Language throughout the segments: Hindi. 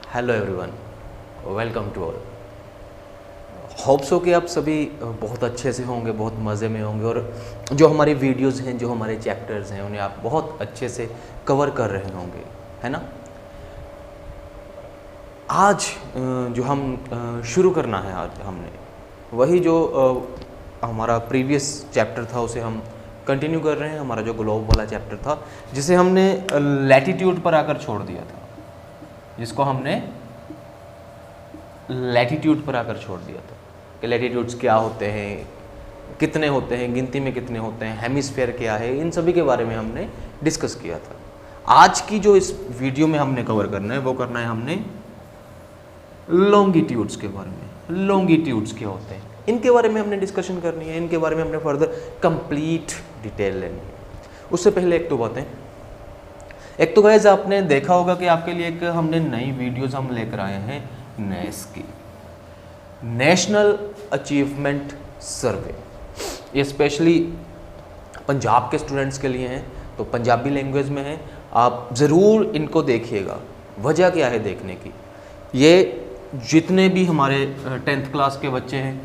Hello everyone, welcome to all. Hope so कि आप सभी बहुत अच्छे से होंगे, बहुत मज़े में होंगे और जो हमारी वीडियोस हैं, जो हमारे चैप्टर्स हैं, उन्हें आप बहुत अच्छे से कवर कर रहे होंगे, है ना। आज जो हम शुरू करना है, आज हमने वही जो हमारा प्रीवियस चैप्टर था उसे हम कंटिन्यू कर रहे हैं। हमारा जो ग्लोब वाला चैप्टर था जिसे हमने लैटिट्यूड पर आकर छोड़ दिया था, जिसको हमने लैटिट्यूड पर आकर छोड़ दिया था कि लैटिट्यूड्स क्या होते हैं, कितने होते हैं, गिनती में कितने होते हैं, हेमिस्फेयर क्या है, इन सभी के बारे में हमने डिस्कस किया था। आज की जो इस वीडियो में हमने कवर करना है वो करना है हमने लॉन्गिट्यूड्स के बारे में। लॉन्गिट्यूड्स क्या होते हैं इनके बारे में हमने डिस्कशन करनी है, इनके बारे में हमने फर्दर कंप्लीट डिटेल लेनी है। उससे पहले एक तो गाइस आपने देखा होगा कि आपके लिए एक हमने नई वीडियोस हम लेकर आए हैं नेस की, नेशनल अचीवमेंट सर्वे। ये स्पेशली पंजाब के स्टूडेंट्स के लिए हैं, तो पंजाबी लैंग्वेज में है। आप ज़रूर इनको देखिएगा। वजह क्या है देखने की, ये जितने भी हमारे 10th क्लास के बच्चे हैं,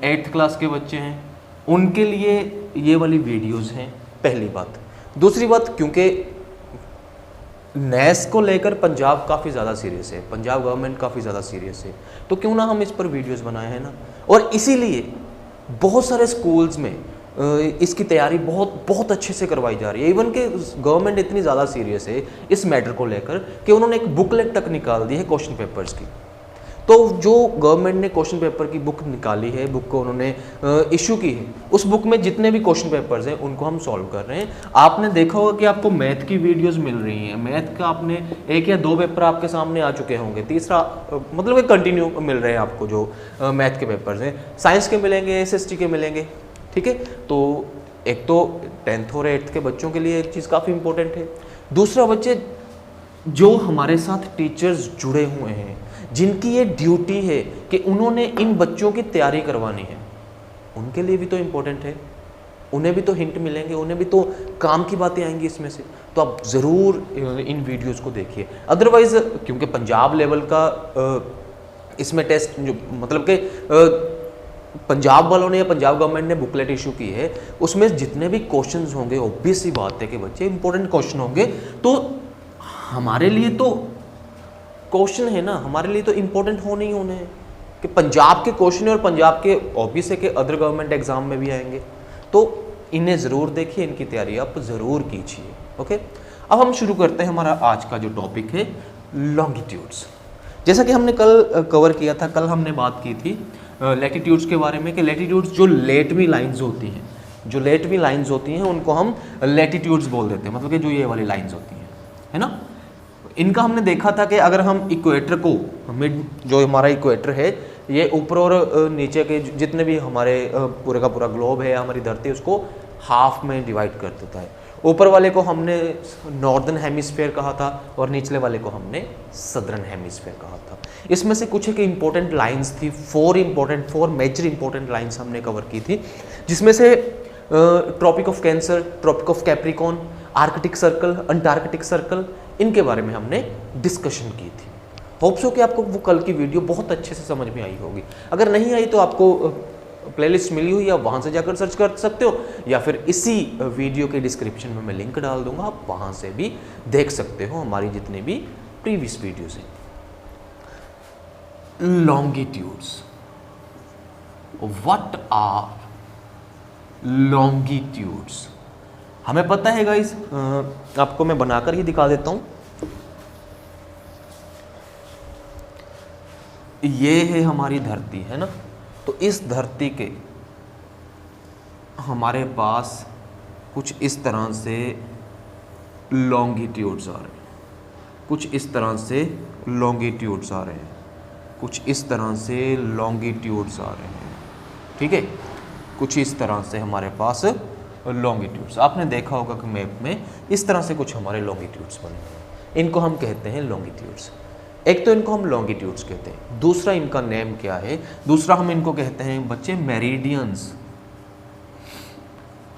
8th क्लास के बच्चे हैं, उनके लिए ये वाली वीडियोस हैं, पहली बात। दूसरी बात, क्योंकि नेस को लेकर पंजाब काफ़ी ज़्यादा सीरियस है, पंजाब गवर्नमेंट काफ़ी ज़्यादा सीरियस है, तो क्यों ना हम इस पर वीडियोस बनाए हैं ना। और इसीलिए बहुत सारे स्कूल्स में इसकी तैयारी बहुत अच्छे से करवाई जा रही है। इवन कि गवर्नमेंट इतनी ज़्यादा सीरियस है इस मैटर को लेकर कि उन्होंने एक बुकलेट तक निकाल दी है क्वेश्चन पेपर्स की। तो जो गवर्नमेंट ने क्वेश्चन पेपर की बुक निकाली है, बुक को उन्होंने इशू की है, उस बुक में जितने भी क्वेश्चन पेपर्स हैं उनको हम सॉल्व कर रहे हैं। आपने देखा होगा कि आपको मैथ की वीडियोस मिल रही हैं, मैथ का आपने 1 या 2 पेपर आपके सामने आ चुके होंगे, तीसरा मतलब कि कंटिन्यू मिल रहे हैं आपको जो मैथ के पेपर्स हैं। साइंस के मिलेंगे, SST के मिलेंगे, ठीक है। तो एक तो 10th और 8th के बच्चों के लिए एक चीज़ काफ़ी इंपॉर्टेंट है। दूसरा, बच्चे जो हमारे साथ टीचर्स जुड़े हुए हैं, जिनकी ये ड्यूटी है कि उन्होंने इन बच्चों की तैयारी करवानी है, उनके लिए भी तो इम्पोर्टेंट है। उन्हें भी तो हिंट मिलेंगे, उन्हें भी तो काम की बातें आएंगी इसमें से। तो आप ज़रूर इन वीडियोस को देखिए। अदरवाइज़ क्योंकि पंजाब लेवल का इसमें टेस्ट जो मतलब कि पंजाब वालों ने या पंजाब गवर्नमेंट ने बुकलेट इशू की है, उसमें जितने भी क्वेश्चंस होंगे, ऑब्वियस सी बात है कि बच्चे इंपॉर्टेंट क्वेश्चन होंगे। तो हमारे लिए तो क्वेश्चन है ना, हमारे लिए तो इम्पोर्टेंट होने ही होने हैं कि पंजाब के क्वेश्चन और पंजाब के ऑब्वियस है कि अदर गवर्नमेंट एग्जाम में भी आएंगे। तो इन्हें ज़रूर देखिए, इनकी तैयारी आप ज़रूर कीजिए। ओके, अब हम शुरू करते हैं हमारा आज का जो टॉपिक है लॉन्गिट्यूड्स। जैसा कि हमने कल कवर किया था, कल हमने बात की थी लैटिट्यूड्स के बारे में कि लैटिट्यूड्स जो लेटवी लाइन्स होती हैं, जो लेटवी लाइन्स होती हैं उनको हम लैटिट्यूड्स बोल देते हैं। मतलब कि जो ये वाली लाइन्स होती हैं, है ना। इनका हमने देखा था कि अगर हम इक्वेटर को, मिड जो हमारा इक्वेटर है, ये ऊपर और नीचे के जितने भी हमारे पूरे का पूरा ग्लोब है, हमारी धरती, उसको हाफ में डिवाइड कर देता है। ऊपर वाले को हमने नॉर्दर्न हेमिस्फेयर कहा था और निचले वाले को हमने सदर्न हेमिस्फेयर कहा था। इसमें से कुछ एक इंपॉर्टेंट लाइंस थी, 4 मेजर इंपॉर्टेंट लाइंस हमने कवर की थी, जिसमें से Tropic of Cancer, Tropic of Capricorn, Arctic Circle, Antarctic Circle, इनके बारे में हमने डिस्कशन की थी। होप सो कि आपको वो कल की वीडियो बहुत अच्छे से समझ में आई होगी। अगर नहीं आई तो आपको प्लेलिस्ट मिली हुई, आप वहाँ से जाकर सर्च कर सकते हो, या फिर इसी वीडियो के डिस्क्रिप्शन में मैं लिंक डाल दूंगा, आप वहाँ से भी देख सकते हो हमारी जितनी भी प्रीवियस वीडियोस हैं। Longitudes, what are longitudes? हमें पता है गाइस, आपको मैं बनाकर ही दिखा देता हूं। ये है हमारी धरती, है ना। तो इस धरती के हमारे पास कुछ इस तरह से लॉन्गिट्यूड्स आ रहे हैं, कुछ इस तरह से लॉन्गिट्यूड्स आ रहे हैं, कुछ इस तरह से लॉन्गिट्यूड्स आ रहे हैं, ठीक है। कुछ इस तरह से हमारे पास लॉन्गिट्यूड्स, आपने देखा होगा कि मैप में इस तरह से कुछ हमारे लॉन्गिट्यूड्स बने हैं, इनको हम कहते हैं लॉन्गिट्यूड्स। एक तो इनको हम लॉन्गिट्यूड्स कहते हैं, दूसरा इनका नेम क्या है, दूसरा हम इनको कहते हैं बच्चे मेरिडियंस।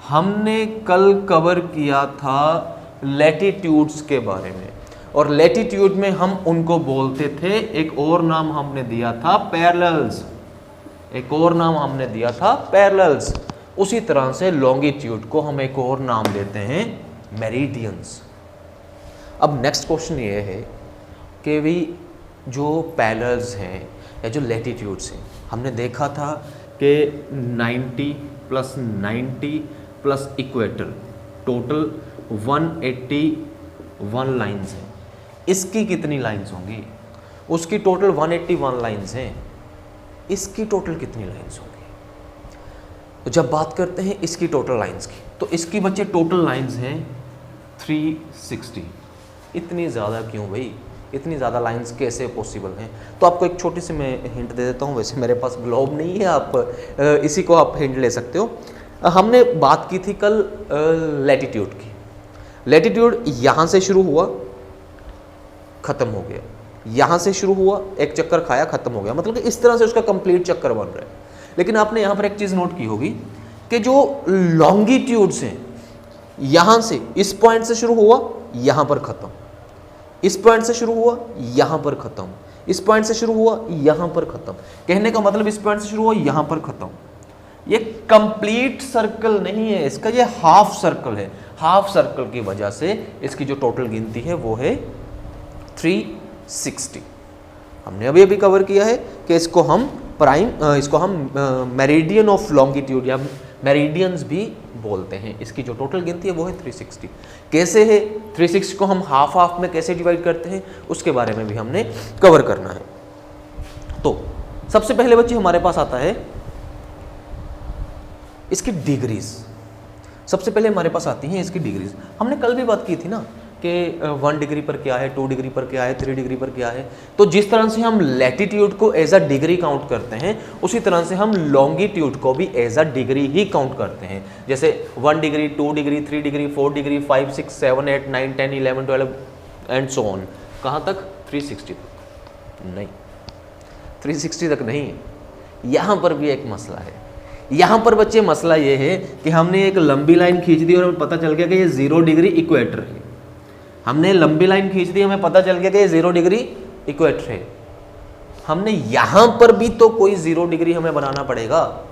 हमने कल कवर किया था लैटिट्यूड्स के बारे में, और लैटिट्यूड में हम उनको बोलते थे, एक और नाम हमने दिया था पैरेलल्स, एक और नाम हमने दिया था पैरेलल्स। उसी तरह से लॉन्गिट्यूड को हम एक और नाम देते हैं मेरिडियंस। अब नेक्स्ट क्वेश्चन ये है कि भी जो पैरेलल्स हैं या जो लैटिट्यूड्स हैं, हमने देखा था कि 90 plus 90 plus equator total 181 lines हैं। इसकी कितनी लाइंस होंगी? उसकी टोटल 181 लाइंस हैं। इसकी टोटल कितनी लाइंस होंगी? तो जब बात करते हैं इसकी टोटल लाइंस की, तो इसकी बच्चे टोटल लाइंस हैं 360। इतनी ज़्यादा क्यों भाई? इतनी ज़्यादा लाइंस कैसे पॉसिबल हैं? तो आपको एक छोटी सी मैं हिंट दे देता हूँ। वैसे मेरे पास ग्लोब नहीं है, आप इसी को आप हिंट ले सकते हो। हमने बात की थी कल लैटिट्यूड की। लैटिट्यूड यहाँ से शुरू हुआ, ख़त्म हो गया, यहाँ से शुरू हुआ, एक चक्कर खाया, ख़त्म हो गया, मतलब कि इस तरह से उसका कंप्लीट चक्कर बन रहा है। लेकिन आपने यहाँ पर एक चीज़ नोट की होगी कि जो लॉन्गिट्यूड्स हैं, यहाँ से इस पॉइंट से शुरू हुआ, यहाँ पर ख़त्म, इस पॉइंट से शुरू हुआ, यहाँ पर ख़त्म, इस पॉइंट से शुरू हुआ, यहाँ पर ख़त्म। कहने का मतलब इस पॉइंट से शुरू हुआ, यहाँ पर ख़त्म। ये कंप्लीट सर्कल नहीं है इसका, ये हाफ सर्कल है। हाफ सर्कल की वजह से इसकी जो टोटल गिनती है वो है 360। हमने अभी अभी कवर किया है कि इसको हम मेरिडियन ऑफ लॉन्गिट्यूड या मेरिडियंस भी बोलते हैं। इसकी जो टोटल गिनती है वो है 360। कैसे है 360 को हम हाफ हाफ में कैसे डिवाइड करते हैं, उसके बारे में भी हमने कवर करना है। तो सबसे पहले बच्चे हमारे पास आता है इसकी डिग्रीज। सबसे पहले हमारे पास आती हैं इसकी डिग्रीज। हमने कल भी बात की थी ना कि 1 डिग्री पर क्या है, 2 डिग्री पर क्या है, 3 डिग्री पर क्या है। तो जिस तरह से हम लैटिट्यूड को एज अ डिग्री काउंट करते हैं, उसी तरह से हम लॉन्गिट्यूड को भी एज अ डिग्री ही काउंट करते हैं। जैसे 1 degree, 2 degree, 3 degree, 4 degree, 5, 6, 7, 8, 9, 10, 11, 12 and so on. कहाँ तक? 360 तक नहीं, 360 तक नहीं। यहाँ पर भी एक मसला है। यहाँ पर बच्चे मसला ये है कि हमने एक लंबी लाइन खींच दी और हमें पता चल गया कि ये 0 डिग्री इक्वेटर है। हमने लंबी लाइन खींच दी, हमें पता चल गया कि ये 0 डिग्री इक्वेटर है। हमने यहाँ पर भी तो कोई 0 डिग्री हमें बनाना पड़ेगा,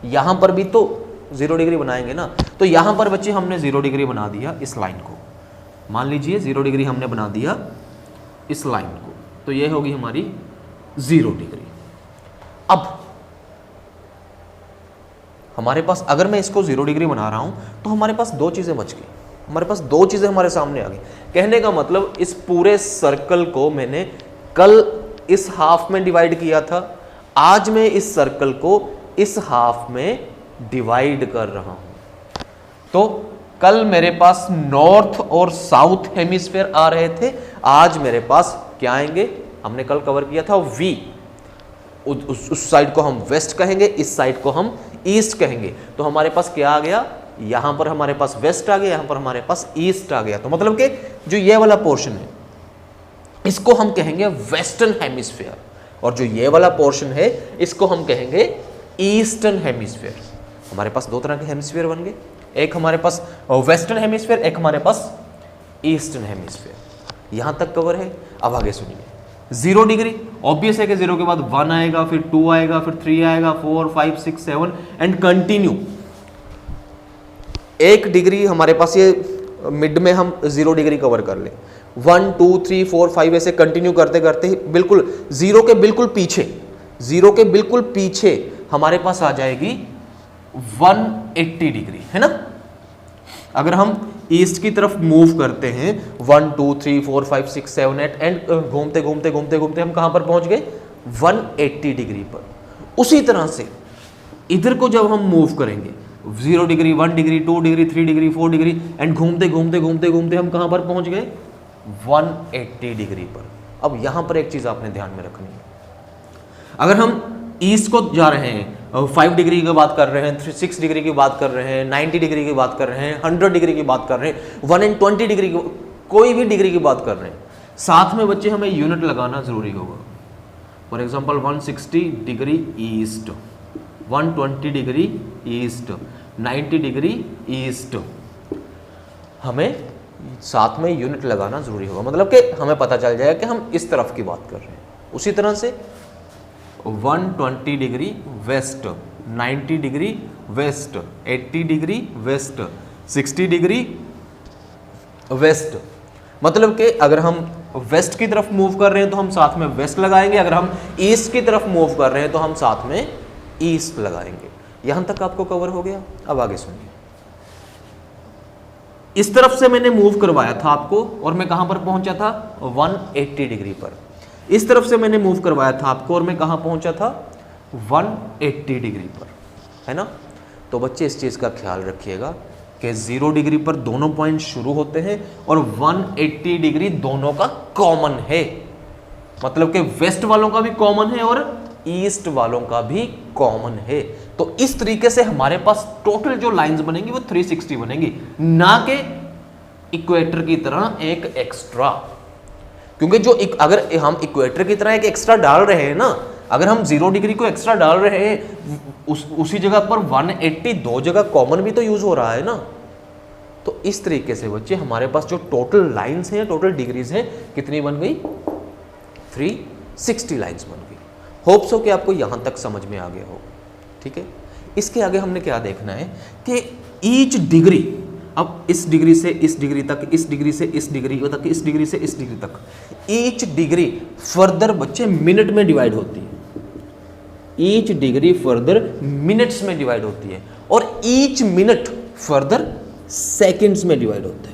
यहाँ पर भी तो 0 डिग्री बनाएंगे ना। तो यहाँ पर बच्चे हमने 0 डिग्री बना दिया इस लाइन को। मान लीजिए 0 डिग्री हमने बना दिया इस लाइन को, तो ये होगी हमारी 0 डिग्री। अब हमारे पास, अगर मैं इसको 0 डिग्री बना रहा हूँ, तो हमारे पास 2 चीज़ें बच गई। हमारे पास 2 चीज़ें हमारे सामने आ गई। कहने का मतलब इस पूरे सर्कल को मैंने कल इस हाफ में डिवाइड किया था, आज मैं इस सर्कल को इस हाफ में डिवाइड कर रहा हूँ। तो कल मेरे पास नॉर्थ और साउथ हेमिस्फीयर आ रहे थे, आज मेरे पास क्या आएंगे? हमने कल कवर किया था वी। उस साइड को हम वेस्ट कहेंगे, इस साइड को हम ईस्ट कहेंगे। तो हमारे पास क्या आ गया? यहाँ पर हमारे पास वेस्ट आ गया, यहाँ पर हमारे पास ईस्ट आ गया। तो मतलब कि जो ये वाला पोर्शन है इसको हम कहेंगे वेस्टर्न हेमिस्फीयर, और जो ये वाला पोर्शन है इसको हम कहेंगे ईस्टर्न हेमिस्फीयर। हमारे पास 2 तरह के हेमिस्फीयर बन गए, एक हमारे पास वेस्टर्न हेमिस्फीयर, एक हमारे पास ईस्टर्न हेमिस्फीयर। यहाँ तक कवर है। अब आगे सुनिए। 0 डिग्री ऑब्वियस है कि 0 के बाद 1 आएगा, फिर 2 आएगा, फिर 3 आएगा, 4, 5, 6, 7 एंड कंटिन्यू। 1 डिग्री हमारे पास ये मिड में हम 0 डिग्री कवर कर लें, 1, 2, 3, 4, 5 ऐसे कंटिन्यू करते करते बिल्कुल 0 के बिल्कुल पीछे, 0 के बिल्कुल पीछे हमारे पास आ जाएगी 180 डिग्री, है ना। अगर हम ईस्ट की तरफ मूव करते हैं 1, 2, 3, 4, 5, 6, 7, 8 एंड घूमते घूमते घूमते घूमते हम कहाँ पर पहुँच गए? 180 डिग्री पर। उसी तरह से इधर को जब हम मूव करेंगे 0 degree, 1 degree, 2 degree, 3 degree, 4 degree and घूमते घूमते घूमते घूमते हम कहाँ पर पहुँच गए? 180 डिग्री पर। अब यहाँ पर एक चीज़ आपने ध्यान में रखनी है। अगर हम ईस्ट को जा रहे हैं, 5 डिग्री की बात कर रहे हैं, 6 डिग्री की बात कर रहे हैं, 90 डिग्री की बात कर रहे हैं, 100 डिग्री की बात कर रहे हैं, 120 डिग्री की, कोई भी डिग्री की बात कर रहे हैं, साथ में बच्चे हमें यूनिट लगाना जरूरी होगा। For example 160 degree east, 120 degree east, 90 degree east, हमें साथ में यूनिट लगाना जरूरी होगा, मतलब कि हमें पता चल जाएगा कि हम इस तरफ की बात कर रहे हैं। उसी तरह से 120 degree west, 90 degree west, 80 degree west, 60 degree west, मतलब कि अगर हम वेस्ट की तरफ मूव कर रहे हैं तो हम साथ में वेस्ट लगाएंगे, अगर हम ईस्ट की तरफ मूव कर रहे हैं तो हम साथ में ईस्ट लगाएंगे। यहां तक आपको कवर हो गया। अब आगे सुनिए, इस तरफ से मैंने मूव करवाया था आपको और मैं कहां पर पहुंचा था 180 डिग्री पर। इस तरफ से मैंने मूव करवाया था आपको और मैं कहां पहुंचा था 180 डिग्री पर, है ना। तो बच्चे इस चीज का ख्याल रखिएगा कि 0 डिग्री पर दोनों पॉइंट शुरू होते हैं और 180 डिग्री दोनों का कॉमन है, मतलब कि वेस्ट वालों का भी कॉमन है और ईस्ट वालों का भी कॉमन है। तो इस तरीके से हमारे पास टोटल जो लाइंस बनेंगी वो 360 बनेंगी, ना कि इक्वेटर की तरह एक एक्स्ट्रा। क्योंकि जो अगर हम इक्वेटर की तरह एक एक्स्ट्रा डाल रहे हैं ना, अगर हम 0 डिग्री को एक्स्ट्रा डाल रहे हैं उसी जगह पर 180 दो जगह कॉमन भी तो यूज हो रहा है ना। तो इस तरीके से बच्चे हमारे पास जो टोटल लाइंस हैं, टोटल डिग्रीज हैं, कितनी बन गई 360 लाइंस बन गई। होप सो कि आपको यहां तक समझ में आ गया हो। ठीक है, इसके आगे हमने क्या देखना है कि ईच डिग्री, अब इस डिग्री से इस डिग्री तक, इस डिग्री से इस डिग्री तक, इस डिग्री से इस डिग्री तक, ईच डिग्री फर्दर बच्चे मिनट में डिवाइड होती है। ईच डिग्री फर्दर मिनट्स में डिवाइड होती है और ईच मिनट फर्दर सेकंड्स में डिवाइड होता है।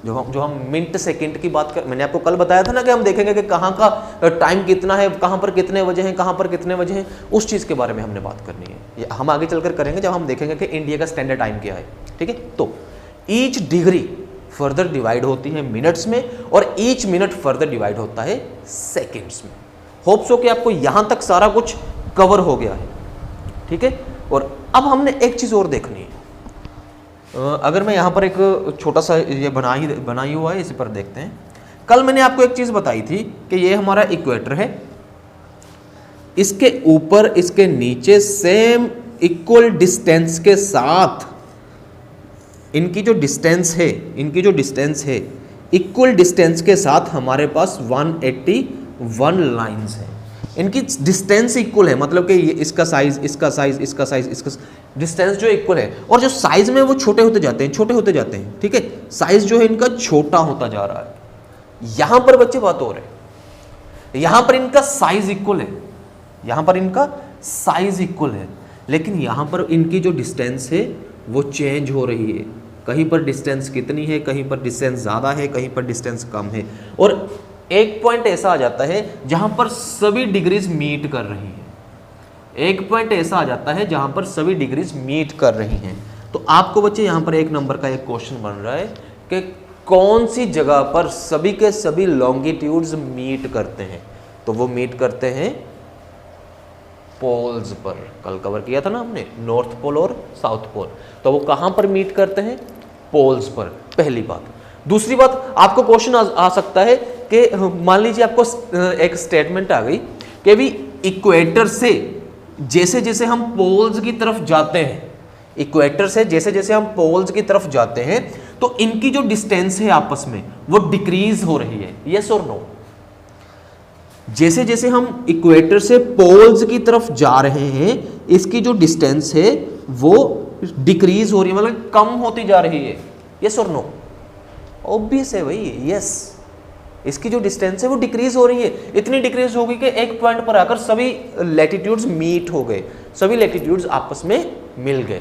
जो हम मिनट सेकंड की बात कर, मैंने आपको कल बताया था ना कि हम देखेंगे कि कहाँ का टाइम कितना है, कहाँ पर कितने बजे हैं, कहाँ पर कितने बजे हैं, उस चीज़ के बारे में हमने बात करनी है। ये हम आगे चलकर करेंगे जब हम देखेंगे कि इंडिया का स्टैंडर्ड टाइम क्या है। ठीक है, तो ईच डिग्री फर्दर डिवाइड होती है मिनट्स में और ईच मिनट फर्दर डिवाइड होता है सेकेंड्स में। होप सो कि आपको यहाँ तक सारा कुछ कवर हो गया है। ठीक है, और अब हमने एक चीज़ और देखनी है। अगर मैं यहाँ पर एक छोटा सा ये बनाई हुआ है, इसी पर देखते हैं। कल मैंने आपको एक चीज़ बताई थी कि ये हमारा इक्वेटर है, इसके ऊपर इसके नीचे सेम इक्वल डिस्टेंस के साथ इनकी जो डिस्टेंस है इक्वल डिस्टेंस के साथ हमारे पास 181 लाइंस है। इनकी डिस्टेंस इक्वल है, मतलब कि ये इसका साइज, इसका साइज, इसका साइज, इसका डिस्टेंस जो इक्वल है, और जो साइज में वो छोटे होते जाते हैं। ठीक है, साइज जो है इनका छोटा होता जा रहा है। यहां पर बच्चे बात हो रहे हैं, यहां पर इनका साइज इक्वल है, लेकिन यहां पर इनकी जो डिस्टेंस है वो चेंज हो रही है। कहीं पर डिस्टेंस कितनी है, कहीं पर डिस्टेंस ज़्यादा है, कहीं पर डिस्टेंस कम है, और एक पॉइंट ऐसा आ जाता है जहां पर सभी डिग्रीज मीट कर रही हैं। तो आपको बच्चे यहां पर एक नंबर का एक क्वेश्चन बन रहा है कि कौन सी जगह पर सभी के सभी लॉन्गिट्यूड्स मीट करते हैं। तो वो मीट करते हैं पोल्स पर। कल कवर किया था ना हमने, नॉर्थ पोल और साउथ पोल। तो वो कहां पर मीट करते हैं? पोल्स पर, पहली बात। दूसरी बात, आपको क्वेश्चन आ सकता है कि मान लीजिए आपको एक स्टेटमेंट आ गई कि अभी इक्वेटर से जैसे जैसे हम पोल्स की तरफ जाते हैं, तो इनकी जो डिस्टेंस है आपस में वो डिक्रीज हो रही है। यस और नो? जैसे जैसे हम इक्वेटर से पोल्स की तरफ जा रहे हैं, इसकी जो डिस्टेंस है वो डिक्रीज हो रही है, मतलब कम होती जा रही है। यस और नो? ऑब्वियस है भाई, यस। इसकी जो डिस्टेंस है वो डिक्रीज हो रही है। इतनी डिक्रीज हो गई कि एक पॉइंट पर आकर सभी लैटिट्यूड्स मीट हो गए, सभी लैटिट्यूड्स आपस में मिल गए।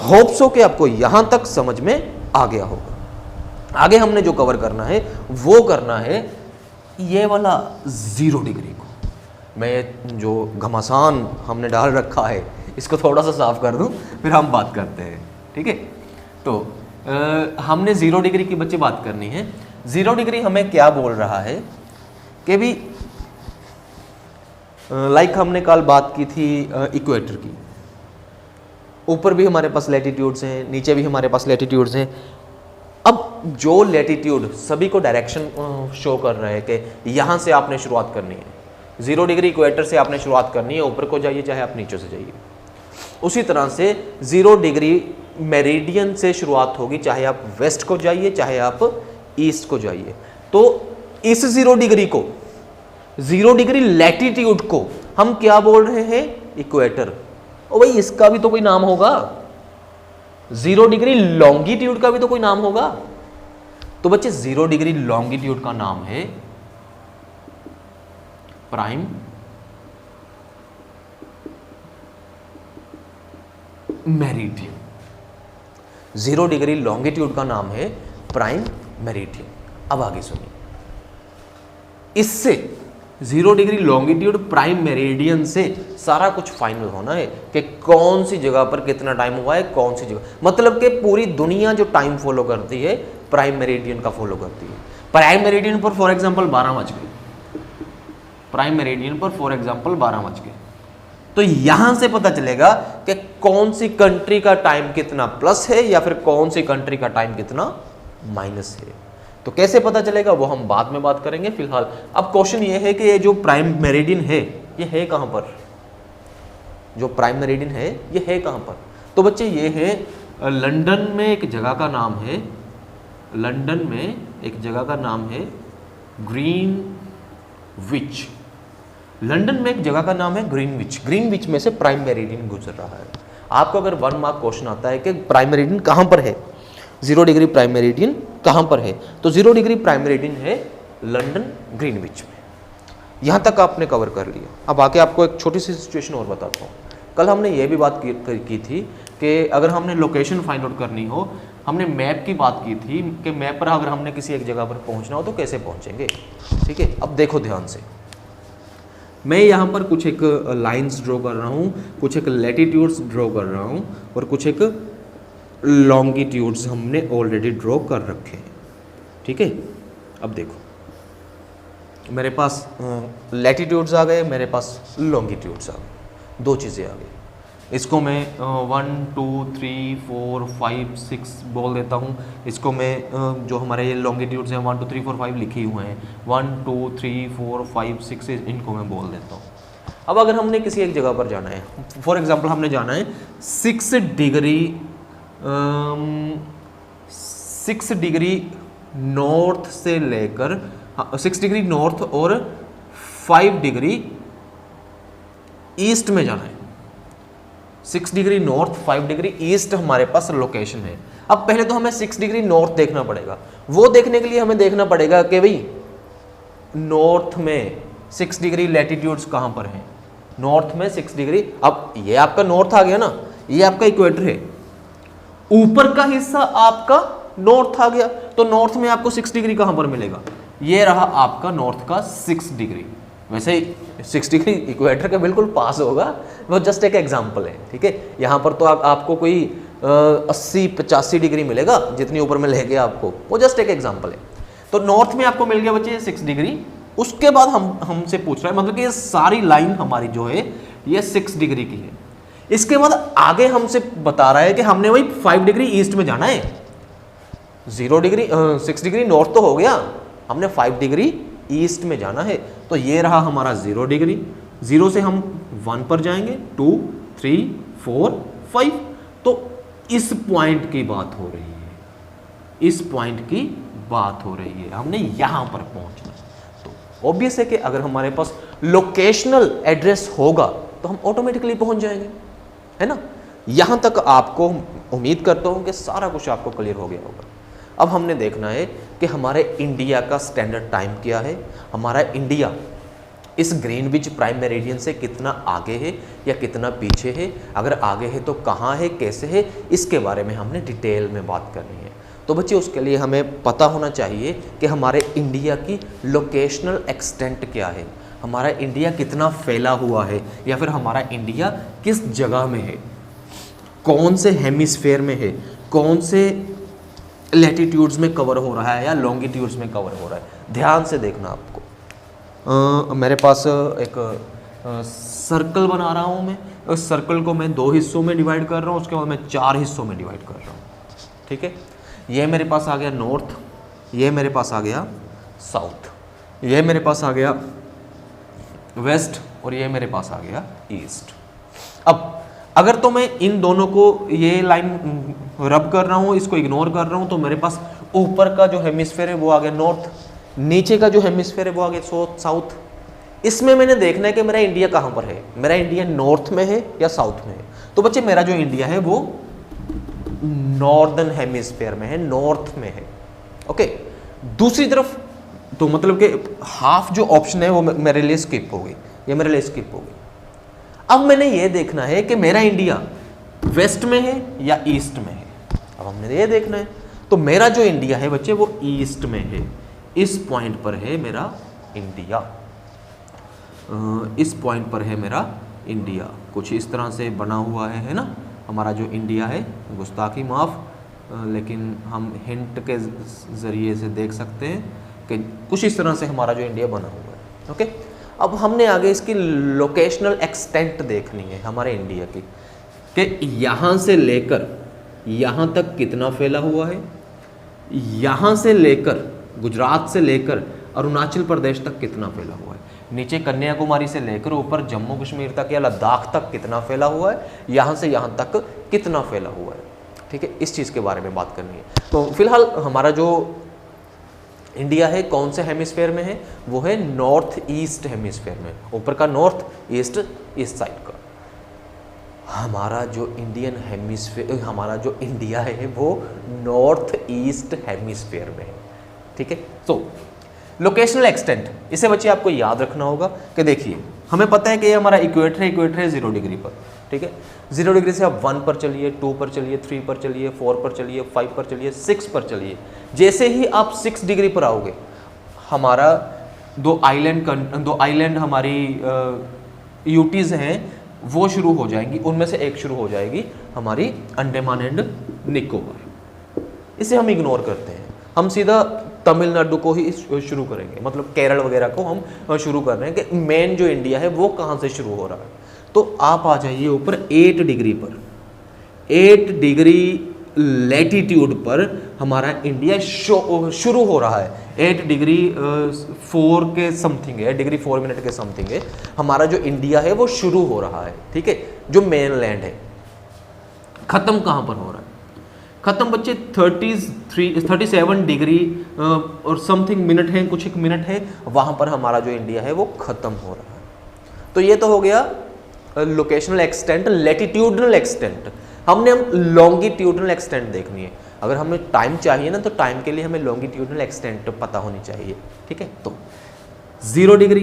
होप सो कि आपको यहां तक समझ में आ गया होगा। आगे हमने जो कवर करना है वो करना है ये वाला 0 डिग्री को। मैं जो घमासान हमने डाल रखा है इसको थोड़ा सा साफ कर दूं, फिर हम बात करते हैं। ठीक है, तो हमने 0 डिग्री की बच्चे बात करनी है। 0 डिग्री हमें क्या बोल रहा है कि भी लाइक हमने कल बात की थी इक्वेटर की, ऊपर भी हमारे पास लैटिट्यूड्स हैं, नीचे भी हमारे पास लैटिट्यूड्स हैं। अब जो लैटिट्यूड सभी को डायरेक्शन शो कर रहा है कि यहाँ से आपने शुरुआत करनी है, 0 डिग्री इक्वेटर से आपने शुरुआत करनी है, ऊपर को जाइए चाहे आप नीचे से जाइए। उसी तरह से 0 डिग्री मेरिडियन से शुरुआत होगी, चाहे आप वेस्ट को जाइए चाहे आप ईस्ट को जाइए। तो इस 0 डिग्री को, 0 डिग्री लैटिट्यूड को हम क्या बोल रहे हैं? इक्वेटर। ओ भाई इसका भी तो कोई नाम होगा। 0 डिग्री लॉन्गिट्यूड का भी तो कोई नाम होगा। तो बच्चे 0 डिग्री लॉन्गिट्यूड का नाम है प्राइम मेरिडियन। 0 डिग्री लॉन्गिट्यूड का नाम है प्राइम मेरिडियन। अब आगे सुनिए, इससे 0 डिग्री लॉन्गिट्यूड प्राइम मेरिडियन से सारा कुछ फाइनल होना है कि कौन सी जगह पर कितना टाइम हुआ है, कौन सी जगह, मतलब कि पूरी दुनिया जो टाइम फॉलो करती है प्राइम मेरिडियन का फॉलो करती है। प्राइम मेरिडियन पर फॉर एग्जांपल 12 बज गए, प्राइम मेरिडियन पर फॉर एग्जांपल 12 बज गए, तो यहां से पता चलेगा कि कौन सी कंट्री का टाइम कितना प्लस है या फिर कौन सी कंट्री का टाइम कितना माइनस है। तो कैसे पता चलेगा वो हम बाद में बात करेंगे। फिलहाल अब क्वेश्चन ये है कि ये जो प्राइम मेरिडियन है ये है कहां पर? जो प्राइम मेरिडियन है ये है कहां पर? तो बच्चे ये है लंदन में एक जगह का नाम है, लंदन में एक जगह का नाम है ग्रीनविच। लंदन में एक जगह का नाम है ग्रीनविच। ग्रीनविच में से प्राइम मेरिडियन गुजर रहा है। आपको अगर 1 मार्क क्वेश्चन आता है कि प्राइम मेरिडियन कहां पर है, 0 डिग्री प्राइम मेरिडियन कहां पर है, तो 0 डिग्री प्राइम मेरिडियन है लंदन ग्रीनविच में। यहां तक आपने कवर कर लिया। अब आके आपको एक छोटी सी सिचुएशन और बताता हूं। कल हमने ये भी बात की थी कि अगर हमने लोकेशन फाइंड आउट करनी हो, हमने मैप की बात की थी कि मैप पर अगर हमने किसी एक जगह पर पहुंचना हो तो कैसे पहुंचेंगे। ठीक है, अब देखो ध्यान से, मैं यहाँ पर कुछ एक लाइंस ड्रॉ कर रहा हूँ, कुछ एक लैटिट्यूड्स ड्रॉ कर रहा हूँ और कुछ एक लॉन्गिट्यूड्स हमने ऑलरेडी ड्रॉ कर रखे हैं। ठीक है, अब देखो मेरे पास लैटिट्यूड्स आ गए, मेरे पास लॉन्गिट्यूड्स आ गए, 2 चीज़ें आ गई। इसको मैं 1 2 3 4 5 6 बोल देता हूँ। इसको मैं जो हमारे ये लॉन्गिट्यूड्स हैं 1 2 3 4 5 लिखे हुए हैं, 1 2 3 4 5 6 इनको मैं बोल देता हूँ। अब अगर हमने किसी एक जगह पर जाना है, फॉर एग्जांपल हमने जाना है 6 डिग्री नॉर्थ से लेकर 6 डिग्री नॉर्थ और 5 डिग्री ईस्ट में जाना है। 6 डिग्री नॉर्थ 5 डिग्री ईस्ट हमारे पास लोकेशन है। अब पहले तो हमें 6 डिग्री नॉर्थ देखना पड़ेगा। वो देखने के लिए हमें देखना पड़ेगा कि भाई नॉर्थ में 6 डिग्री लैटिट्यूड्स कहां पर हैं। नॉर्थ में 6 डिग्री, अब ये आपका नॉर्थ आ गया ना, ये आपका इक्वेटर है, ऊपर का हिस्सा आपका नॉर्थ आ गया, तो नॉर्थ में आपको 6 डिग्री कहां पर मिलेगा? ये रहा आपका नॉर्थ का 6 डिग्री। वैसे 6 डिग्री इक्वेटर के बिल्कुल पास होगा, वो जस्ट एक एग्जांपल है। ठीक है, यहाँ पर तो आपको कोई 80-85 डिग्री मिलेगा जितनी ऊपर में ले गया आपको, वो जस्ट एक एग्जांपल है। तो नॉर्थ में आपको मिल गया बच्चे 6 डिग्री। उसके बाद हमसे पूछ रहा है, मतलब कि ये सारी लाइन हमारी जो है ये 6 डिग्री की है। इसके बाद आगे हमसे बता रहा है कि हमने वही 5 डिग्री ईस्ट में जाना है। 0 डिग्री 6 डिग्री नॉर्थ तो हो गया, हमने 5 डिग्री ईस्ट में जाना है। तो ये रहा हमारा 0 डिग्री। 0 से हम 1 पर जाएंगे, 2 3 4 5। तो इस पॉइंट की बात हो रही है, इस पॉइंट की बात हो रही है, हमने यहां पर पहुंचना है। तो ऑब्वियस है कि अगर हमारे पास लोकेशनल एड्रेस होगा तो हम ऑटोमेटिकली पहुंच जाएंगे, है ना। यहां तक आपको उम्मीद करता हूं कि सारा कुछ आपको क्लियर हो गया होगा। अब हमने देखना है कि हमारे इंडिया का स्टैंडर्ड टाइम क्या है, हमारा इंडिया इस ग्रीनविच प्राइम मेरिडियन से कितना आगे है या कितना पीछे है, अगर आगे है तो कहाँ है, कैसे है, इसके बारे में हमने डिटेल में बात करनी है। तो बच्चे उसके लिए हमें पता होना चाहिए कि हमारे इंडिया की लोकेशनल एक्सटेंट क्या है, हमारा इंडिया कितना फैला हुआ है, या फिर हमारा इंडिया किस जगह में है, कौन से हेमिस्फेयर में है, कौन से लैटिट्यूड्स में कवर हो रहा है या लॉन्गिट्यूड्स में कवर हो रहा है। ध्यान से देखना आपको। मेरे पास एक सर्कल बना रहा हूँ मैं, उस सर्कल को मैं 2 हिस्सों में डिवाइड कर रहा हूँ, उसके बाद मैं 4 हिस्सों में डिवाइड कर रहा हूँ। ठीक है, ये मेरे पास आ गया नॉर्थ, ये मेरे पास आ गया साउथ, ये मेरे पास आ गया वेस्ट और ये मेरे पास आ गया ईस्ट। अब अगर तो मैं इन दोनों को, ये लाइन रब कर रहा हूँ, इसको इग्नोर कर रहा हूँ, तो मेरे पास ऊपर का जो हेमिस्फेयर है वो आ गया नॉर्थ, नीचे का जो हेमिस्फेयर है वो आ गया साउथ। इसमें मैंने देखना है कि मेरा इंडिया कहाँ पर है, मेरा इंडिया नॉर्थ में है या साउथ में है। तो बच्चे मेरा जो इंडिया है वो नॉर्दर्न हेमिस्फेयर में है, नॉर्थ में है। ओके, दूसरी तरफ तो मतलब कि हाफ जो ऑप्शन है वो मेरे लिए स्किप हो गई, ये मेरे लिए स्किप हो गई। अब मैंने ये देखना है कि मेरा इंडिया वेस्ट में है या ईस्ट में है। अब हमने ये देखना है, तो मेरा जो इंडिया है बच्चे वो ईस्ट में है, इस पॉइंट पर है मेरा इंडिया, इस पॉइंट पर है मेरा इंडिया। कुछ इस तरह से बना हुआ है ना हमारा जो इंडिया है, गुस्ताखी माफ़, लेकिन हम हिंट के ज़रिए से देख सकते हैं कि कुछ इस तरह से हमारा जो इंडिया बना हुआ है। ओके, अब हमने आगे इसकी लोकेशनल एक्सटेंट देखनी है हमारे इंडिया की, कि यहाँ से लेकर यहाँ तक कितना फैला हुआ है, यहाँ से लेकर गुजरात से लेकर अरुणाचल प्रदेश तक कितना फैला हुआ है, नीचे कन्याकुमारी से लेकर ऊपर जम्मू कश्मीर तक या लद्दाख तक कितना फैला हुआ है, यहाँ से यहाँ तक कितना फैला हुआ है। ठीक है, इस चीज़ के बारे में बात करनी है। तो फिलहाल हमारा जो इंडिया है कौन से हेमिस्फेयर में है, वो है नॉर्थ ईस्ट हेमिस्फेयर में, ऊपर का नॉर्थ, ईस्ट इस साइड का। हमारा जो इंडियन हेमिस्फेयर, हमारा जो इंडिया है वो नॉर्थ ईस्ट हेमिस्फेयर में है। ठीक है, तो लोकेशनल एक्सटेंट, इसे बच्चे आपको याद रखना होगा कि देखिए हमें पता है कि ये हमारा इक्वेटर है, इक्वेटर है 0 डिग्री पर। ठीक है, 0 डिग्री से आप 1 पर चलिए, 2 पर चलिए, 3 पर चलिए, 4 पर चलिए, 5 पर चलिए, 6 पर चलिए। जैसे ही आप 6 डिग्री पर आओगे, हमारा दो आइलैंड हमारी यूटीज़ हैं वो शुरू हो जाएंगी, उनमें से एक शुरू हो जाएगी हमारी अंडमान एंड निकोबार। इसे हम इग्नोर करते हैं, हम सीधा तमिलनाडु को ही शुरू करेंगे, मतलब केरल वगैरह को हम शुरू कर रहे हैं कि मेन जो इंडिया है वो कहाँ से शुरू हो रहा है। तो आप आ जाइए ऊपर 8 डिग्री पर, 8 डिग्री लैटिट्यूड पर हमारा इंडिया शुरू हो रहा है। 8 डिग्री 4 के समथिंग है, डिग्री 4 मिनट के समथिंग है, हमारा जो इंडिया है वो शुरू हो रहा है। ठीक है, जो मेन लैंड है। ख़त्म कहाँ पर हो रहा है? ख़त्म बच्चे 37 डिग्री और समथिंग मिनट है, कुछ एक मिनट है, वहाँ पर हमारा जो इंडिया है वो ख़त्म हो रहा है। तो ये तो हो गया लोकेशनल एक्सटेंट, लैटिट्यूडनल एक्सटेंट। हम लॉन्गिट्यूडनल एक्सटेंट देखनी है। अगर हमें टाइम चाहिए ना, तो टाइम के लिए हमें लॉन्गिट्यूडनल एक्सटेंट पता होनी चाहिए। ठीक है, तो 0 डिग्री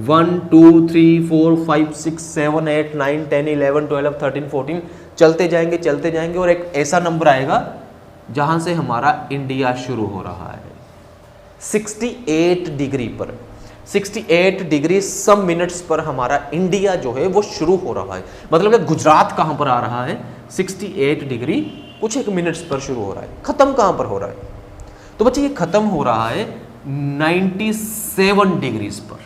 1 2 3 4 5 6 7 8 9 10 11 12 13 14 चलते जाएंगे और एक ऐसा नंबर आएगा जहां से हमारा इंडिया शुरू हो रहा है 68 डिग्री पर। 68 डिग्री सम मिनट्स पर हमारा इंडिया जो है वो शुरू हो रहा है। मतलब कि गुजरात कहां पर आ रहा है? 68 डिग्री कुछ एक मिनट्स पर शुरू हो रहा है। खत्म कहां पर हो रहा है? तो बच्चे ये खत्म हो रहा है 97 डिग्रीज पर।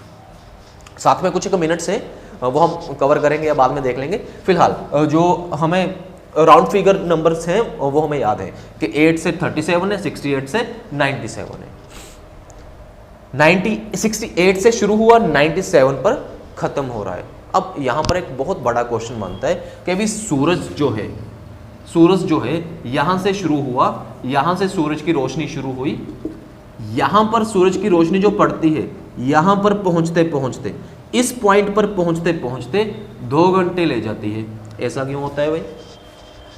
साथ में कुछ एक मिनट्स है, वो हम कवर करेंगे या बाद में देख लेंगे। फिलहाल जो हमें राउंड फिगर नंबर्स हैं वो हमें याद है कि 8 से 37 है, 68 से 97 है। 68 से शुरू हुआ, 97 पर खत्म हो रहा है। अब यहाँ पर एक बहुत बड़ा क्वेश्चन बनता है कि अभी सूरज जो है यहाँ से शुरू हुआ, यहाँ से सूरज की रोशनी शुरू हुई, यहाँ पर सूरज की रोशनी जो पड़ती है, यहाँ पर पहुँचते पहुँचते इस पॉइंट पर पहुँचते पहुँचते 2 घंटे ले जाती है। ऐसा क्यों होता है भाई?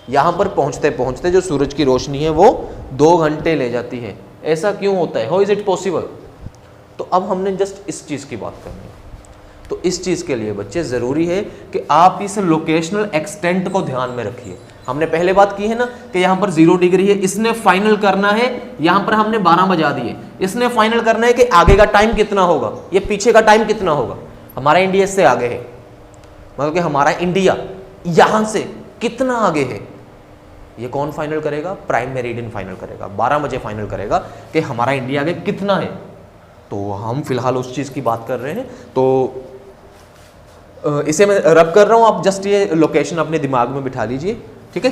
यहाँ पर पहुँचते पहुँचते जो सूरज की रोशनी है वो 2 घंटे ले जाती है। ऐसा क्यों होता है? How is it possible? तो अब हमने जस्ट इस चीज़ की बात करनी है। तो इस चीज़ के लिए बच्चे ज़रूरी है कि आप इस लोकेशनल एक्सटेंट को ध्यान में रखिए। हमने पहले बात की है ना कि यहाँ पर 0 डिग्री है, इसने फाइनल करना है, यहाँ पर हमने 12 बजा दिए, इसने फाइनल करना है कि आगे का टाइम कितना होगा, ये पीछे का टाइम कितना होगा। हमारा इंडिया इससे आगे है, मतलब कि हमारा इंडिया यहाँ से कितना आगे है, ये कौन फाइनल करेगा? प्राइम मेरिडियन फाइनल करेगा, 12 बजे फाइनल करेगा कि हमारा इंडिया आगे कितना है। तो हम फिलहाल उस चीज़ की बात कर रहे हैं, तो इसे मैं रब कर रहा हूँ, आप जस्ट ये लोकेशन अपने दिमाग में बिठा लीजिए। ठीक है,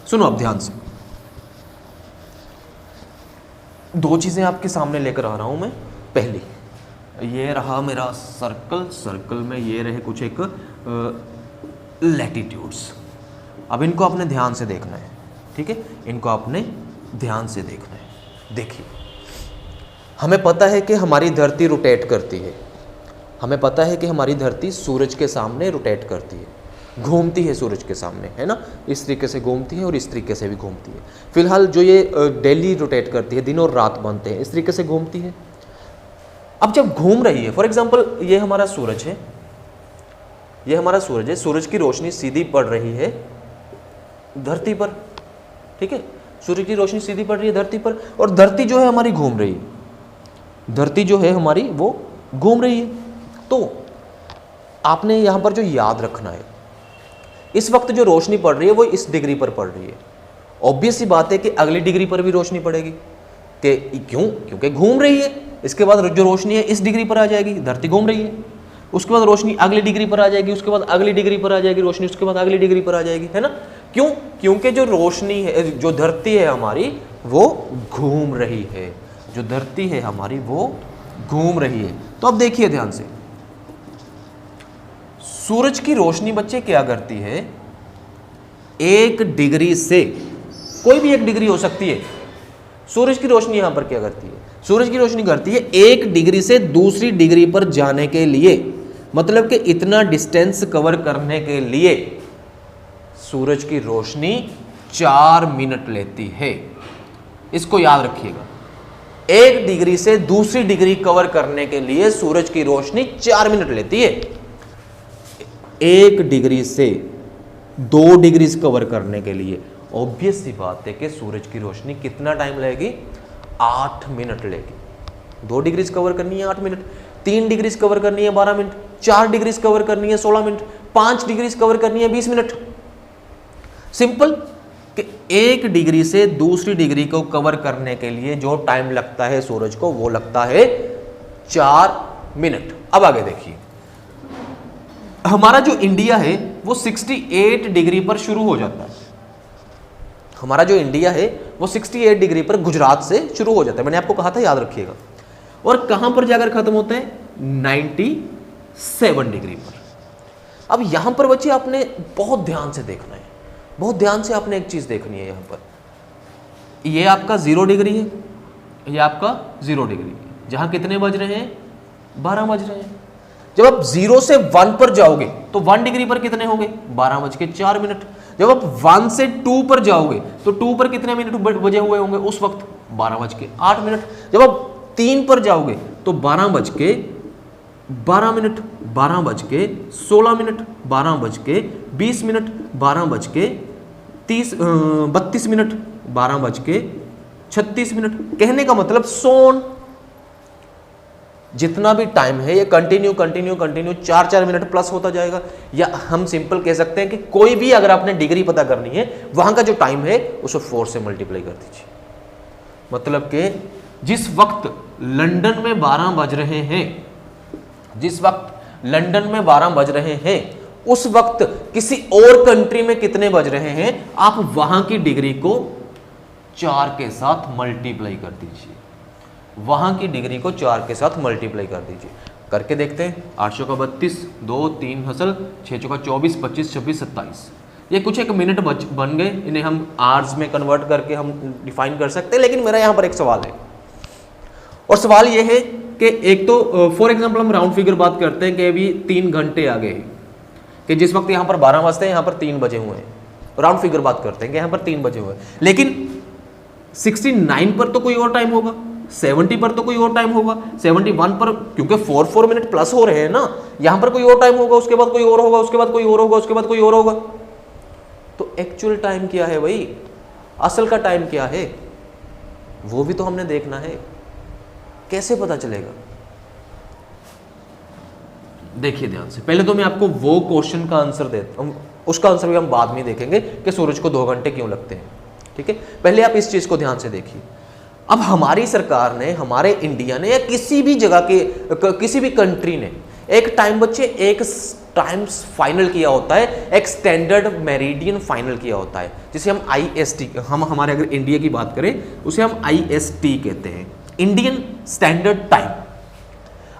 सुनो अब ध्यान से। 2 चीज़ें आपके सामने लेकर आ रहा हूँ मैं। पहली, ये रहा मेरा सर्कल में ये रहे कुछ एक लैटिट्यूड्स। अब इनको आपने ध्यान से देखना है, ठीक है, इनको आपने ध्यान से देखना है। देखिए, हमें पता है कि हमारी धरती रोटेट करती है, हमें पता है कि हमारी धरती सूरज के सामने रोटेट करती है, घूमती है सूरज के सामने, है ना, इस तरीके से घूमती है और इस तरीके से भी घूमती है। फिलहाल जो ये डेली रोटेट करती है, दिन और रात बनते हैं, इस तरीके से घूमती है। अब जब घूम रही है, फॉर एग्जांपल ये हमारा सूरज है, ये हमारा सूरज है, सूरज की रोशनी सीधी पड़ रही है धरती पर, ठीक है, सूरज की रोशनी सीधी पड़ रही है धरती पर, और धरती जो है हमारी घूम रही है, धरती जो है हमारी वो घूम रही है। तो आपने यहाँ पर जो याद रखना है, इस वक्त जो रोशनी पड़ रही है वो इस डिग्री पर पड़ रही है। ऑब्वियस सी बात है कि अगली डिग्री पर भी रोशनी पड़ेगी, कि क्यों, क्योंकि घूम रही है। इसके बाद जो रोशनी है इस डिग्री पर आ जाएगी, धरती घूम रही है, उसके बाद रोशनी अगली डिग्री पर आ जाएगी, उसके बाद अगली डिग्री पर आ जाएगी रोशनी, उसके बाद अगली डिग्री पर आ जाएगी, है ना। क्यों? क्योंकि जो रोशनी है, जो धरती है हमारी वो घूम रही है, जो धरती है हमारी वो घूम रही है। तो अब देखिए ध्यान से, सूरज की रोशनी बच्चे क्या करती है, 1 डिग्री से, कोई भी 1 डिग्री हो सकती है, सूरज की रोशनी यहां पर क्या करती है, सूरज की रोशनी करती है 1 डिग्री से दूसरी डिग्री पर जाने के लिए, मतलब कि इतना डिस्टेंस कवर करने के लिए सूरज की रोशनी 4 मिनट लेती है। इसको याद रखिएगा, 1 डिग्री से दूसरी डिग्री कवर करने के लिए सूरज की रोशनी 4 मिनट लेती है। 1 डिग्री से 2 डिग्री कवर करने के लिए ऑब्वियस सी बात है कि सूरज की रोशनी कितना टाइम लगेगी, 8 मिनट लेगी। 2 डिग्री कवर करनी है 8 मिनट, 3 डिग्री कवर करनी है 12 मिनट, 4 डिग्री कवर करनी है 16 मिनट, 5 डिग्री कवर करनी है 20 मिनट। सिंपल कि 1 डिग्री से दूसरी डिग्री को कवर करने के लिए जो टाइम लगता है सूरज को वो लगता है 4 मिनट। अब आगे देखिए, हमारा जो इंडिया है वो 68 डिग्री पर शुरू हो जाता है, हमारा जो इंडिया है वो 68 डिग्री पर गुजरात से शुरू हो जाता है, मैंने आपको कहा था, याद रखिएगा। और कहां पर जाकर खत्म होता है, 97 डिग्री पर। अब यहां पर बच्चे आपने बहुत ध्यान से देखना है, बहुत ध्यान से आपने एक चीज देखनी है। यहां पर ये आपका 0 डिग्री है, ये आपका 0 डिग्री है, जहां कितने बज रहे हैं, 12 बज रहे हैं। जब आप 0 से 1 पर जाओगे तो 1 डिग्री पर कितने होंगे, 12:04। जब आप 1 से 2 पर जाओगे तो 2 पर कितने मिनट बजे हुए होंगे उस वक्त, 12:08। जब आप 3 पर जाओगे तो 12:12, 12:16, 12:20, 12:32, 12:36। कहने का मतलब सोन, जितना भी टाइम है ये कंटिन्यू 4 मिनट प्लस होता जाएगा। या हम सिंपल कह सकते हैं कि कोई भी अगर आपने डिग्री पता करनी है, वहां का जो टाइम है उसको 4 से मल्टीप्लाई कर दीजिए। मतलब कि जिस वक्त लंदन में 12 बज रहे हैं, जिस वक्त लंदन में 12 बज रहे हैं, उस वक्त किसी और कंट्री में कितने बज रहे हैं, आप वहां की डिग्री को 4 के साथ मल्टीप्लाई कर दीजिए, वहां की डिग्री को 4 के साथ मल्टीप्लाई कर दीजिए। करके देखते हैं, 8 चौका 32, 2 3 हसल, 6 चौका 24, 25 26 27। ये कुछ एक मिनट बन गए, इन्हें हम आवर्स में कन्वर्ट करके हम डिफाइन कर सकते हैं। लेकिन मेरा यहाँ पर एक सवाल है, और सवाल ये है कि एक तो फॉर एग्जाम्पल हम राउंड फिगर बात करते हैं कि अभी 3 घंटे आगे हैं, कि जिस वक्त यहाँ पर 12 बजते हैं यहाँ पर 3 बजे हुए हैं, राउंड फिगर बात करते हैं कि यहाँ पर 3 बजे हुए हैं। लेकिन 69 पर तो कोई और टाइम होगा, 70 पर तो कोई और टाइम होगा, 71 पर, क्योंकि 4 मिनट प्लस हो रहे हैं ना, यहां पर कोई और टाइम होगा, उसके बाद कोई और होगा, उसके बाद कोई और होगा, उसके बाद कोई और होगा। तो एक्चुअल टाइम क्या है भाई, असल का टाइम क्या है, वो भी तो हमने देखना है। कैसे पता चलेगा, देखिए ध्यान से। पहले तो मैं आपको वो क्वेश्चन का आंसर देता हूं, उसका आंसर भी हम बाद में देखेंगे कि सूरज को 2 घंटे क्यों लगते हैं, ठीक है। पहले आप इस चीज को ध्यान से देखिए। अब हमारी सरकार ने, हमारे इंडिया ने, या किसी भी जगह के, किसी भी कंट्री ने एक टाइम बच्चे, एक टाइम फाइनल किया होता है, एक स्टैंडर्ड मेरिडियन फाइनल किया होता है, जिसे हम IST, हम हमारे अगर इंडिया की बात करें उसे हम IST कहते हैं, इंडियन स्टैंडर्ड टाइम।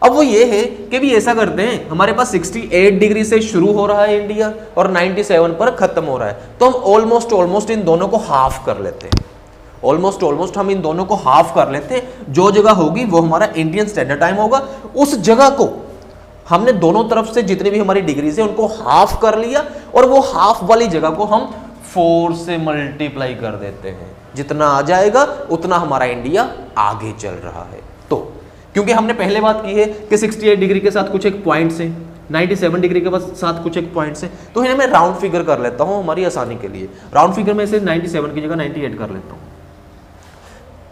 अब वो ये है कि भी ऐसा करते हैं, हमारे पास 68 डिग्री से शुरू हो रहा है इंडिया और 97 पर खत्म हो रहा है, तो हम ऑलमोस्ट इन दोनों को हाफ कर लेते हैं। ऑलमोस्ट हम इन दोनों को हाफ कर लेते हैं। जो जगह होगी वो हमारा इंडियन स्टैंडर्ड टाइम होगा। उस जगह को हमने दोनों तरफ से जितनी भी हमारी डिग्रीज है उनको हाफ कर लिया, और वो हाफ वाली जगह को हम 4 से मल्टीप्लाई कर देते हैं। जितना आ जाएगा उतना हमारा इंडिया आगे चल रहा है। तो क्योंकि हमने पहले बात की है कि 68 डिग्री के साथ कुछ एक पॉइंट्स हैं, 97 डिग्री के साथ कुछ एक पॉइंट्स हैं, तो इन्हें मैं राउंड फिगर कर लेता हूं हमारी आसानी के लिए। राउंड फिगर में से 97 की जगह 98 कर लेता हूं।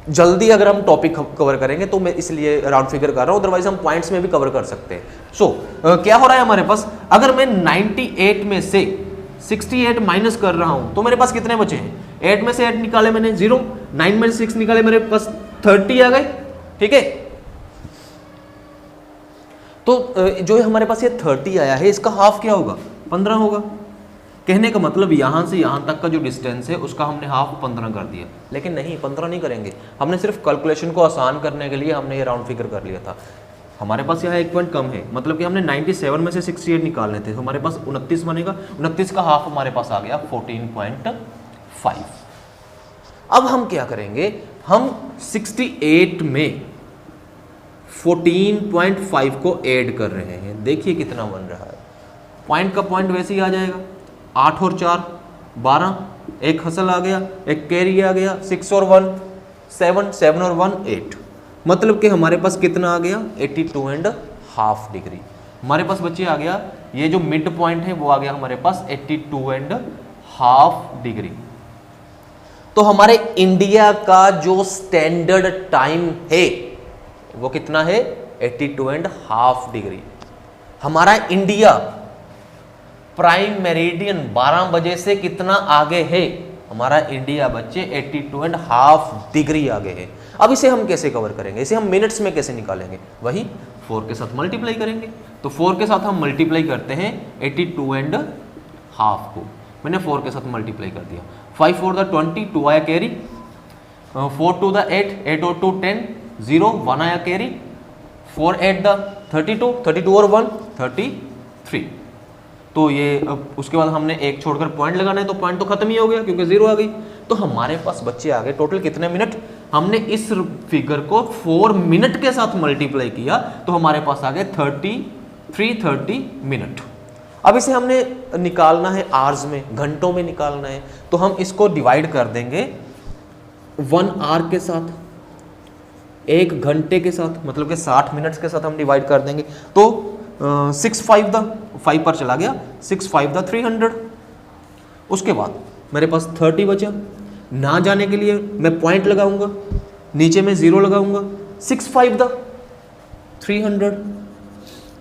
जल्दी अगर हम टॉपिक कवर करेंगे तो मैं इसलिए राउंड फिगर कर रहा हूं, अदरवाइज हम पॉइंट्स में भी कवर कर सकते हैं। क्या हो रहा है हमारे पास, अगर मैं 98 में से 68 माइनस कर रहा हूं तो मेरे पास कितने बचे हैं? 8 में से 8 निकाले मैंने 0, 9 में से 6 निकाले मेरे पास 30 आ गए। ठीक है, तो जो हमारे पास ये 30 आया है इसका हाफ क्या होगा? 15 होगा। कहने का मतलब यहां से यहां तक का जो डिस्टेंस है उसका हमने हाफ 15 कर दिया, लेकिन नहीं 15 नहीं करेंगे, हमने सिर्फ कैलकुलेशन को आसान करने के लिए हमने ये राउंड फिगर कर लिया था। हमारे पास यहाँ एक पॉइंट कम है, मतलब कि हमने 97 में से 68 निकालने थे, तो हमारे पास 29 बनेगा। 29 का हाफ हमारे पास आ गया 14.5। अब हम क्या करेंगे, हम 68 में 14.5 को ऐड कर रहे हैं। देखिए कितना बन रहा है, पॉइंट का पॉइंट वैसे ही आ जाएगा। 8 और 4 12, एक हसल आ गया, एक कैरी आ गया, 6 और 1 7, 7 और 1 8, मतलब कि हमारे पास कितना आ गया? 82.5 डिग्री। हमारे पास बच्चे आ गया, ये जो मिड पॉइंट है वो आ गया हमारे पास 82.5 डिग्री। तो हमारे इंडिया का जो स्टैंडर्ड टाइम है वो कितना है? 82.5 डिग्री। हमारा इंडिया प्राइम मेरिडियन 12 बजे से कितना आगे है? हमारा इंडिया बच्चे 82.5 डिग्री आगे है। अब इसे हम कैसे कवर करेंगे, इसे हम मिनट्स में कैसे निकालेंगे? वही 4 के साथ मल्टीप्लाई करेंगे। तो 4 के साथ हम मल्टीप्लाई करते हैं 82.5 को। मैंने 4 के साथ मल्टीप्लाई कर दिया। 5 4 द 20, 2 आया कैरी, 4 2 द 8, 8 और 2 10, 0 1 आया कैरी, 4 8 द 32, 32 और 1 33। तो ये उसके बाद हमने एक छोड़कर पॉइंट लगाना है, तो पॉइंट तो खत्म ही हो गया क्योंकि 0 आ गई। तो हमारे पास बच्चे आ गए टोटल कितने मिनट? हमने इस फिगर को 4 मिनट के साथ मल्टीप्लाई किया तो हमारे पास आ गए 30 मिनट। अब इसे हमने निकालना है आवर्स में, घंटों में निकालना है, तो हम इसको डिवाइड कर देंगे 1 आवर के साथ, 1 घंटे के साथ, मतलब कि 60 मिनट्स के साथ हम डिवाइड कर देंगे। तो 6 5 द 5 पर चला गया, 6 5 द 300। उसके बाद मेरे पास 30 बचा। ना जाने के लिए मैं पॉइंट लगाऊंगा, नीचे में 0 लगाऊंगा, 6 5 द 300,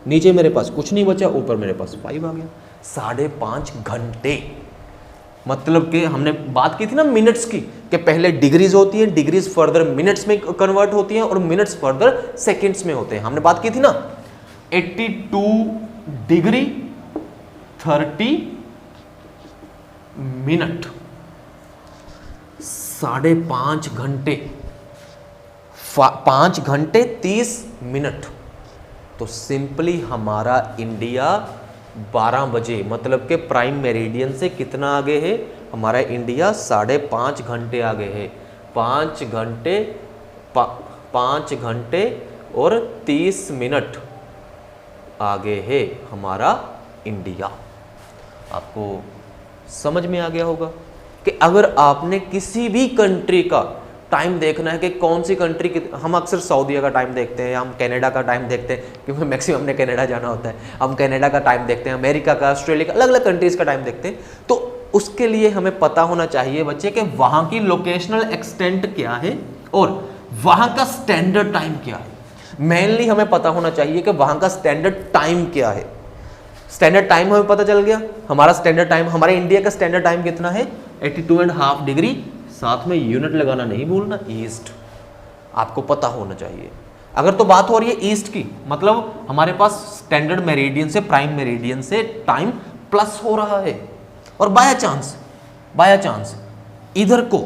नीचे मेरे पास कुछ नहीं बचा, ऊपर मेरे पास 5 आ गया। 5.5 घंटे, मतलब कि हमने बात की थी ना मिनट्स की, कि पहले डिग्रीज होती है, डिग्रीज फर्दर मिनट्स में कन्वर्ट होती हैं और मिनट्स फर्दर सेकंड्स में होते हैं। हमने बात की थी ना 82 डिग्री 30 मिनट, 5.5 घंटे, 5 घंटे 30 मिनट। तो सिंपली हमारा इंडिया 12 बजे, मतलब कि प्राइम मेरिडियन से कितना आगे है? हमारा इंडिया 5.5 घंटे आगे है। 5 घंटे और 30 मिनट आगे है हमारा इंडिया। आपको समझ में आ गया होगा कि अगर आपने किसी भी कंट्री का टाइम देखना है कि कौन सी कंट्री की, हम अक्सर सऊदीया का टाइम देखते हैं, हम कनाडा का टाइम देखते हैं क्योंकि मैक्सिमम ने कनाडा जाना होता है, हम कनाडा का टाइम देखते हैं, अमेरिका का, ऑस्ट्रेलिया का, अलग अलग कंट्रीज का टाइम देखते हैं। तो उसके लिए हमें पता होना चाहिए बच्चे कि वहाँ की लोकेशनल एक्सटेंट क्या है और वहाँ का स्टैंडर्ड टाइम क्या है। मेनली हमें पता होना चाहिए कि वहाँ का स्टैंडर्ड टाइम क्या है। स्टैंडर्ड टाइम हमें पता चल गया, हमारा स्टैंडर्ड टाइम, हमारे इंडिया का स्टैंडर्ड टाइम कितना है? 82.5 डिग्री। साथ में यूनिट लगाना नहीं भूलना, ईस्ट, आपको पता होना चाहिए। अगर तो बात हो रही है ईस्ट की, मतलब हमारे पास स्टैंडर्ड मेरिडियन से, प्राइम मेरिडियन से टाइम प्लस हो रहा है, और बाय चांस इधर को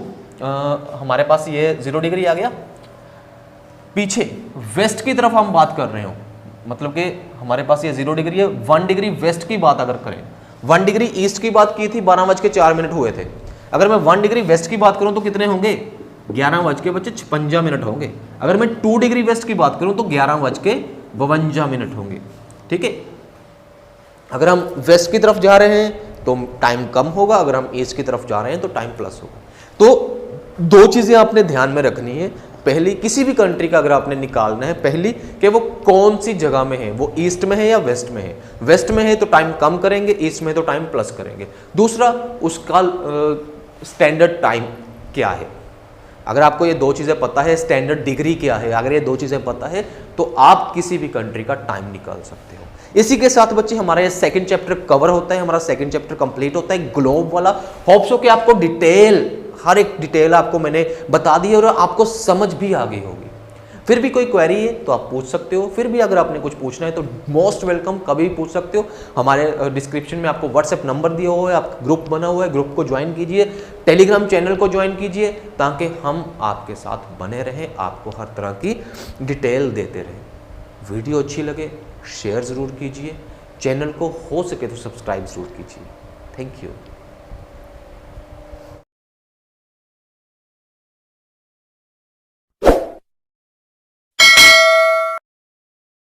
हमारे पास ये 0 डिग्री आ गया, पीछे वेस्ट की तरफ हम बात कर रहे हो, मतलब कि हमारे पास ये 0 डिग्री है। 1 डिग्री वेस्ट की बात अगर करें, 1 डिग्री ईस्ट की बात की थी, 12:04 हुए थे। अगर मैं 1 डिग्री वेस्ट की बात करूं तो कितने होंगे? 11:56 होंगे। अगर मैं 2 डिग्री वेस्ट की बात करूं तो 11:52 होंगे। ठीक है, अगर हम वेस्ट की तरफ जा रहे हैं तो टाइम कम होगा, अगर हम ईस्ट की तरफ जा रहे हैं तो टाइम प्लस होगा। तो दो चीजें आपने ध्यान में रखनी है। पहली, किसी भी कंट्री का अगर आपने निकालना है, पहली कि वो कौन सी जगह में है, वो ईस्ट में है या वेस्ट में है। वेस्ट में है तो टाइम कम करेंगे, ईस्ट में है तो टाइम प्लस करेंगे। दूसरा, उसका स्टैंडर्ड टाइम क्या है। अगर आपको ये दो चीजें पता है, स्टैंडर्ड डिग्री क्या है, अगर ये दो चीजें पता है तो आप किसी भी कंट्री का टाइम निकाल सकते हो। इसी के साथ बच्चे हमारा ये सेकंड चैप्टर कवर होता है, हमारा सेकंड चैप्टर कंप्लीट होता है ग्लोब वाला। होप सो कि आपको डिटेल, हर एक डिटेल आपको मैंने बता दी है और आपको समझ भी आ गई होगी। फिर भी कोई क्वेरी है तो आप पूछ सकते हो। फिर भी अगर आपने कुछ पूछना है तो मोस्ट वेलकम, कभी भी पूछ सकते हो। हमारे डिस्क्रिप्शन में आपको व्हाट्सएप नंबर दिया हुआ है, आप ग्रुप बना हुआ है, ग्रुप को ज्वाइन कीजिए, टेलीग्राम चैनल को ज्वाइन कीजिए, ताकि हम आपके साथ बने रहें, आपको हर तरह की डिटेल देते रहें। वीडियो अच्छी लगे शेयर ज़रूर कीजिए, चैनल को हो सके तो सब्सक्राइब ज़रूर कीजिए। Thank you.